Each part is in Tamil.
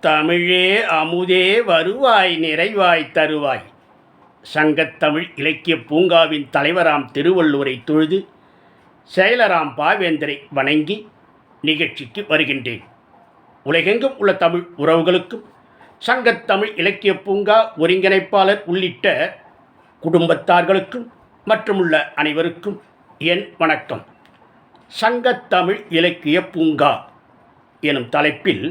தமிழே அமுதே வருவாய் நிறைவாய் தருவாய். சங்கத்தமிழ் இலக்கிய பூங்காவின் தலைவராம் திருவள்ளுவரை தொழுது செயலராம் பாவேந்தரை வணங்கி நிகழ்ச்சிக்கு வருகின்றேன். உலகெங்கும் உள்ள தமிழ் உறவுகளுக்கும் சங்கத்தமிழ் இலக்கிய பூங்கா ஒருங்கிணைப்பாளர் உள்ளிட்ட குடும்பத்தார்களுக்கும் மற்றுமுள்ள அனைவருக்கும் என் வணக்கம். சங்கத்தமிழ் இலக்கிய பூங்கா எனும் தலைப்பில்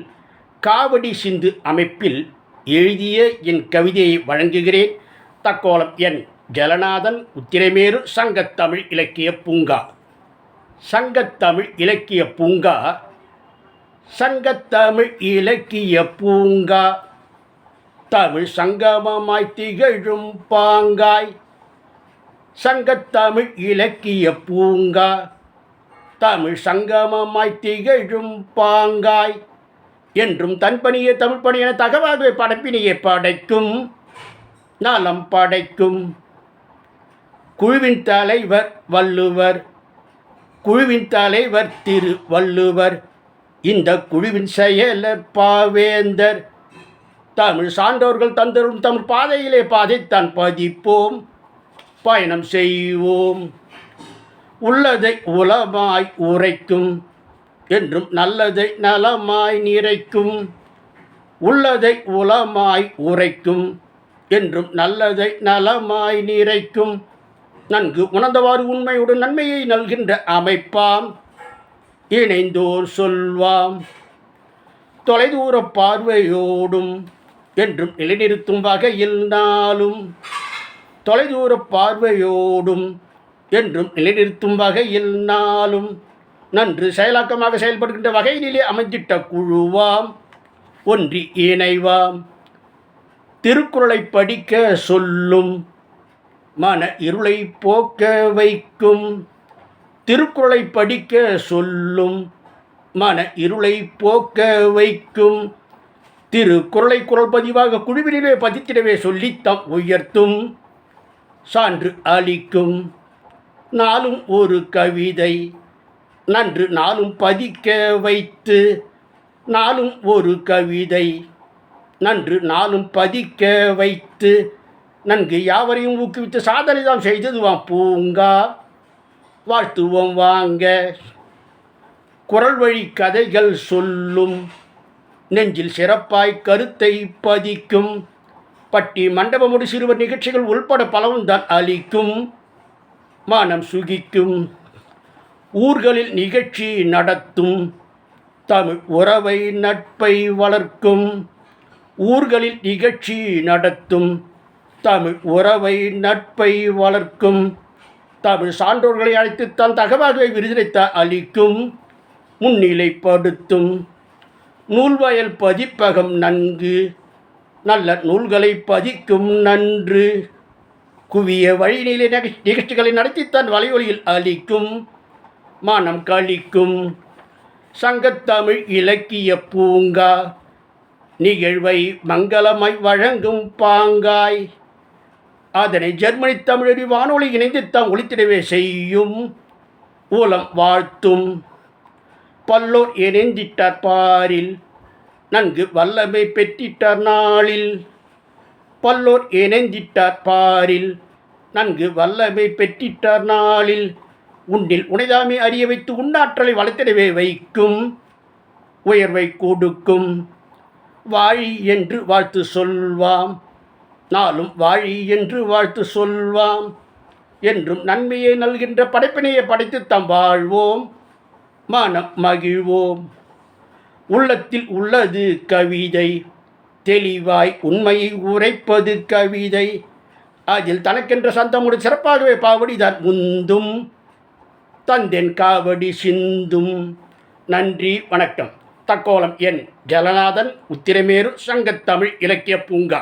காவடி சிந்து அமைப்பில் எழுதிய என் கவிதையை வழங்குகிறேன். தக்கோலம் என் ஜலநாதன், உத்திரமேரு, சங்கத்தமிழ் இலக்கிய பூங்கா. சங்கத்தமிழ் இலக்கிய பூங்கா. சங்கத்தமிழ் இலக்கிய பூங்கா தமிழ் சங்கமமாய் திகழும் பாங்காய். சங்கத்தமிழ் இலக்கிய பூங்கா தமிழ் சங்கமமாய் திகழும் பாங்காய். என்றும் தன்பணியே தமிழ் பணியென தகவாகவே படைப்பினையே படைக்கும் நலம் படைக்கும். குழுவின் தலைவர் வள்ளுவர், குழுவின் தலைவர் திருவள்ளுவர், இந்த குழுவின் செயலர் பாவேந்தர். தமிழ் சான்றோர்கள் தந்தரும் தமிழ் பாதையிலே பாதைத்தான் பதிப்போம், பயணம் செய்வோம். உள்ளதை உளமாய் உரைக்கும், என்றும் நல்லதை நலமாய் நிறைக்கும். உள்ளதை உளமாய் உரைக்கும், என்றும் நல்லதை நலமாய் நிறைக்கும். நன்கு உணர்ந்தவாறு உண்மையுடன் நன்மையை நல்கின்ற அமைப்பாம், இணைந்தோர் சொல்வாம். தொலைதூர பார்வையோடும் என்றும் நிலைநிறுத்தும் வகையில் நாளும். தொலைதூர பார்வையோடும் என்றும் நிலைநிறுத்தும் வகையில் நாளும். நன்று செயலாக்கமாக செயல்படுகின்ற வகையிலே அமைந்திட்ட குழுவாம், ஒன்றி இணைவாம். திருக்குறளை படிக்க சொல்லும், மன இருளை போக்க வைக்கும். திருக்குறளை படிக்க சொல்லும், மன இருளை போக்க வைக்கும். திருக்குறளை குறள் பதிவாக குழுவிலே பதித்திடவே சொல்லித்தம் உயர்த்தும், சான்று அளிக்கும். நாளும் ஒரு கவிதை நன்று நாளும் பதிக்க வைத்து. நாளும் ஒரு கவிதை நன்று நாளும் பதிக்க வைத்து. நன்கு யாவரையும் ஊக்குவித்து சாதனை தான் செய்ததுவாம் பூங்கா, வாழ்த்துவோம் வாங்க. குறள் வழி கதைகள் சொல்லும், நெஞ்சில் சிறப்பாய் கருத்தை பதிக்கும். பட்டி மண்டபமுடி சிறுவர் நிகழ்ச்சிகள் உள்பட பலவும் தான் அளிக்கும், மனம் சுகிக்கும். ஊர்களில் நிகழ்ச்சி நடத்தும், தமிழ் உறவை நட்பை வளர்க்கும். ஊர்களில் நிகழ்ச்சி நடத்தும், தமிழ் உறவை நட்பை வளர்க்கும். தமிழ் சான்றோர்களை அழைத்துத்தான் தகவல்களை விருதினைத்த அளிக்கும், முன்னிலைப்படுத்தும். நூல்வயல் பதிப்பகம் நன்கு நல்ல நூல்களை பதிக்கும் நன்று. குவிய வழிநிலை நிகழ்ச்சிகளை நடத்தித்தான் வலையொலியில் அளிக்கும், மனம் கழிக்கும். சங்கத்தமிழ் இலக்கிய பூங்கா நிகழ்வை மங்களமாய் வழங்கும் பாங்காய். அதனை ஜெர்மனி தமிழறி வானொலி இணைந்து தாம் ஒளித்திடவே செய்யும், ஊலம் வாழ்த்தும். பல்லோர் இணைந்திட்டார் பாரில், நன்கு வல்லமை பெற்றிட்டார் நாளில். பல்லோர் இணைந்திட்டார் பாரில், நன்கு வல்லமை பெற்றிட்டார் நாளில். உன்னில் உனைதாமே அறிய வைத்து உன்னாற்றலை வளர்த்திடவே வைக்கும், உயர்வை கொடுக்கும். வாழி என்று வாழ்த்து சொல்வாம், நாளும் வாழி என்று வாழ்த்து சொல்வாம். என்றும் நன்மையை நல்கின்ற படைப்பினையை படைத்து தாம் வாழ்வோம், மனம் மகிழ்வோம். உள்ளத்தில் உள்ளது கவிதை, தெளிவாய் உண்மையை உரைப்பது கவிதை. அதில் தனக்கென்ற சந்தமுடு சிறப்பாகவே பாவடிதான் முந்தும், தந்தென் காவடி சிந்தும். நன்றி, வணக்கம். தக்கோலம் என் ஜலநாதன், உத்திரமேரு, சங்கத்தமிழ் இலக்கிய பூங்கா.